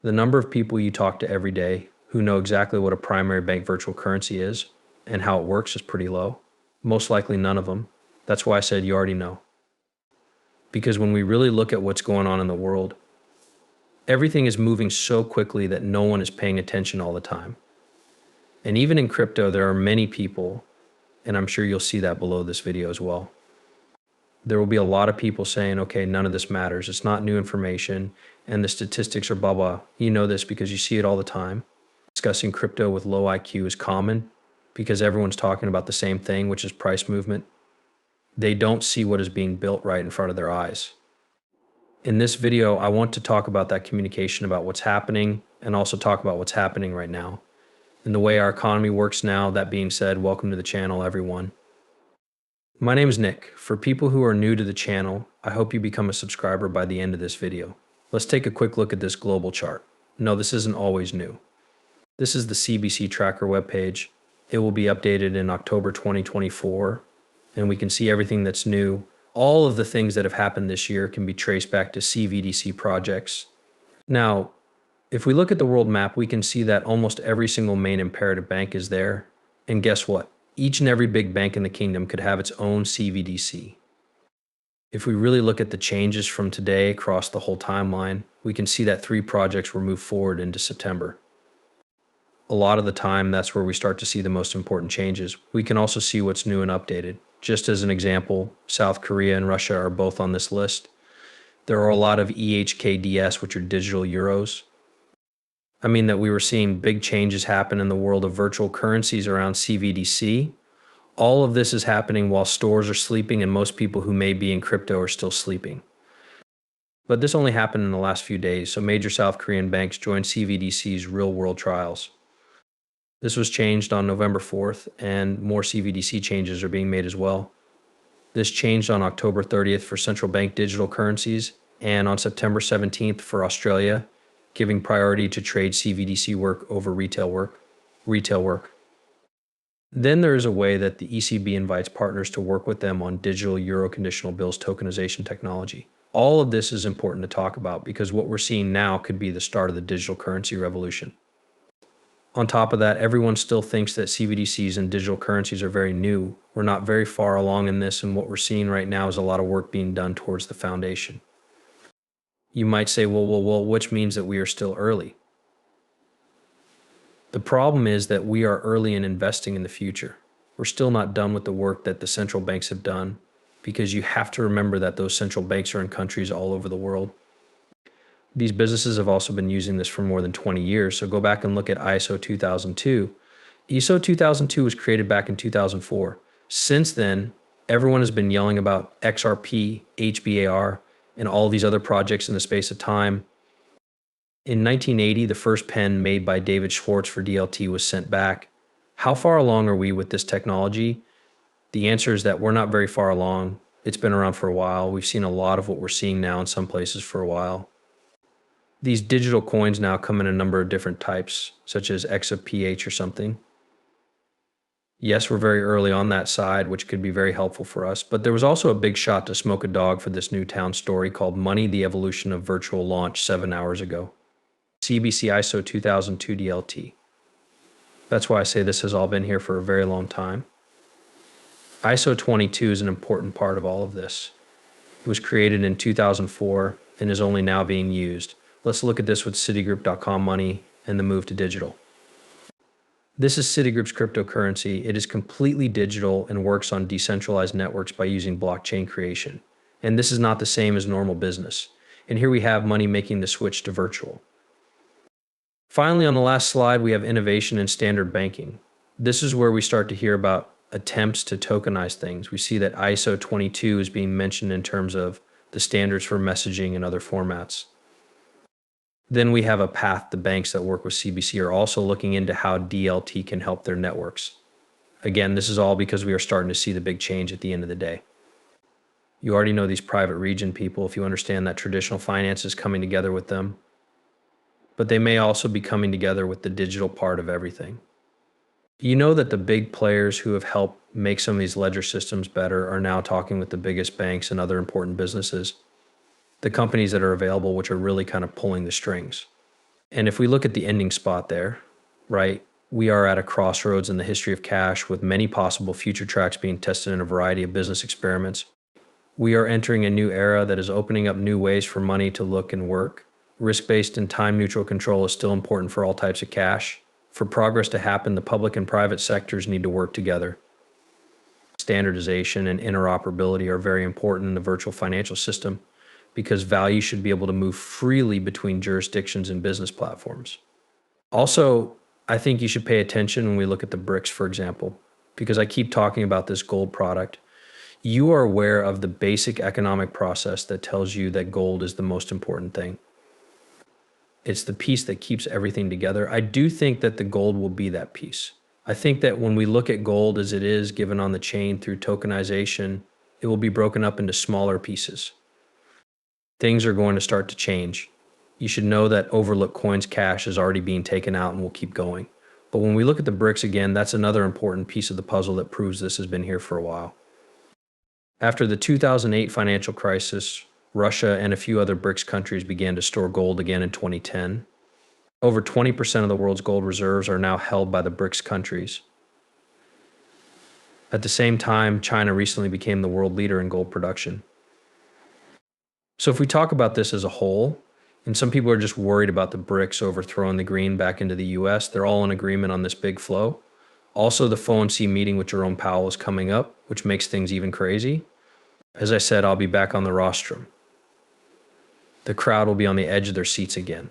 The number of people you talk to every day who know exactly what a primary bank virtual currency is and how it works is pretty low. Most likely none of them. That's why I said you already know. Because when we really look at what's going on in the world, everything is moving so quickly that no one is paying attention all the time. And even in crypto, there are many people, and I'm sure you'll see that below this video as well. There will be a lot of people saying, okay, none of this matters. It's not new information, and the statistics are blah, blah. You know this because you see it all the time. Discussing crypto with low IQ is common because everyone's talking about the same thing, which is price movement. They don't see what is being built right in front of their eyes. In this video, I want to talk about that communication about what's happening and also talk about what's happening right now and the way our economy works now. That being said, welcome to the channel, everyone. My name is Nick. For people who are new to the channel, I hope you become a subscriber by the end of this video. Let's take a quick look at this global chart. No, this isn't always new. This is the CBC Tracker webpage. It will be updated in October 2024, and we can see everything that's new. All of the things that have happened this year can be traced back to CBDC projects. Now, if we look at the world map, we can see that almost every single main imperative bank is there. And guess what? Each and every big bank in the kingdom could have its own CBDC. If we really look at the changes from today across the whole timeline, we can see that 3 projects were moved forward into September. A lot of the time, that's where we start to see the most important changes. We can also see what's new and updated. Just as an example, South Korea and Russia are both on this list. There are a lot of EHKDS, which are digital euros. I mean that we were seeing big changes happen in the world of virtual currencies around CBDC. All of this is happening while stores are sleeping and most people who may be in crypto are still sleeping. But this only happened in the last few days, so major South Korean banks joined CBDC's real-world trials. This was changed on November 4th, and more CBDC changes are being made as well. This changed on October 30th for central bank digital currencies, and on September 17th for Australia, giving priority to trade CBDC work over retail work. Then there is a way that the ECB invites partners to work with them on digital euro conditional bills tokenization technology. All of this is important to talk about because what we're seeing now could be the start of the digital currency revolution. On top of that, everyone still thinks that CBDCs and digital currencies are very new. We're not very far along in this, and what we're seeing right now is a lot of work being done towards the foundation. You might say, well, which means that we are still early. The problem is that we are early in investing in the future. We're still not done with the work that the central banks have done, because you have to remember that those central banks are in countries all over the world. These businesses have also been using this for more than 20 years, so go back and look at ISO 2002. ISO 2002 was created back in 2004. Since then, everyone has been yelling about XRP, HBAR, and all these other projects in the space of time. In 1980, the first pen made by David Schwartz for DLT was sent back. How far along are we with this technology? The answer is that we're not very far along. It's been around for a while. We've seen a lot of what we're seeing now in some places for a while. These digital coins now come in a number of different types, such as XRP or something. Yes, we're very early on that side, which could be very helpful for us, but there was also a big shot to smoke a dog for this new town story called Money, the Evolution of Virtual Launch 7 hours ago. CBC ISO 2002 DLT. That's why I say this has all been here for a very long time. ISO 22 is an important part of all of this. It was created in 2004 and is only now being used. Let's look at this with Citigroup.com Money and the move to digital. This is Citigroup's cryptocurrency. It is completely digital and works on decentralized networks by using blockchain creation. And this is not the same as normal business. And here we have Money making the switch to virtual. Finally, on the last slide, we have innovation in standard banking. This is where we start to hear about attempts to tokenize things. We see that ISO 22 is being mentioned in terms of the standards for messaging and other formats. Then we have a path. The banks that work with CBC are also looking into how DLT can help their networks. Again, this is all because we are starting to see the big change at the end of the day. You already know these private region people if you understand that traditional finance is coming together with them. But they may also be coming together with the digital part of everything. You know that the big players who have helped make some of these ledger systems better are now talking with the biggest banks and other important businesses. The companies that are available, which are really kind of pulling the strings. And if we look at the ending spot there, right, we are at a crossroads in the history of cash with many possible future tracks being tested in a variety of business experiments. We are entering a new era that is opening up new ways for money to look and work. Risk-based and time-neutral control is still important for all types of cash. For progress to happen, the public and private sectors need to work together. Standardization and interoperability are very important in the virtual financial system because value should be able to move freely between jurisdictions and business platforms. Also, I think you should pay attention when we look at the BRICS, for example, because I keep talking about this gold product. You are aware of the basic economic process that tells you that gold is the most important thing. It's the piece that keeps everything together. I do think that the gold will be that piece. I think that when we look at gold as it is given on the chain through tokenization, it will be broken up into smaller pieces. Things are going to start to change. You should know that Overlook Coins cash is already being taken out and will keep going. But when we look at the BRICS again, that's another important piece of the puzzle that proves this has been here for a while. After the 2008 financial crisis, Russia and a few other BRICS countries began to store gold again in 2010. Over 20% of the world's gold reserves are now held by the BRICS countries. At the same time, China recently became the world leader in gold production. So if we talk about this as a whole, and some people are just worried about the BRICS overthrowing the green back into the US, they're all in agreement on this big flow. Also, the FOMC meeting with Jerome Powell is coming up, which makes things even crazy. As I said, I'll be back on the rostrum. The crowd will be on the edge of their seats again.